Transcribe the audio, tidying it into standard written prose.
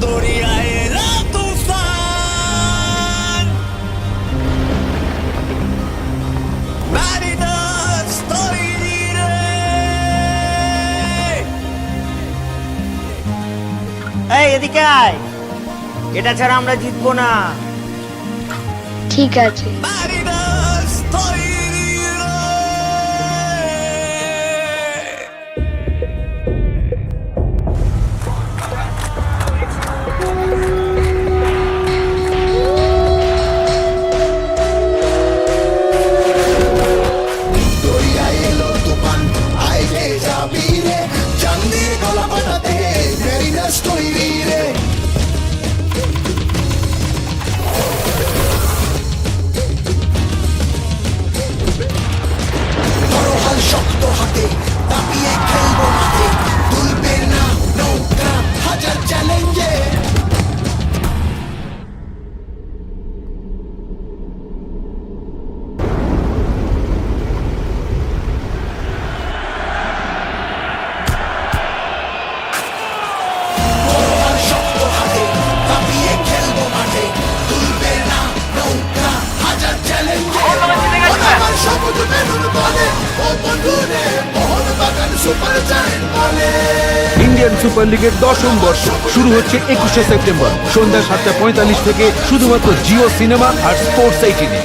দরিয়ায় এলো তুফান, Mariners তৈরি রে। এই এদিকে আয়, এটা ছাড়া আমরা জিতবো না। ঠিক আছে। Mariners তৈরি রে। দরিয়ায় এলো তুফান, আইলে যাবি রে, চান্দির গলা পাঠাতে মেরিনাস তৈরি রে। ধরো হাল শক্ত হাতে, দাপিয়ে খেলবো মাঠে, তুলবে না নৌকা হাজার চ্যালেঞ্জে। শক্ত হাতে দাপিয়ে খেলবো মাঠে, তুলবে না নৌকা হাজার চ্যালেঞ্জে। আমার শপথ বেরুন বলে, ও বন্ধুরে মোহনবাগান সুপার জায়েন্ট বলে। ইন্ডিয়ান সুপার লিগের 10ম বর্ষ শুরু হচ্ছে 21শে সেপ্টেম্বর সন্ধ্যা 7:45 থেকে শুধুমাত্র জিও সিনেমা আর স্পোর্টস 18-এ।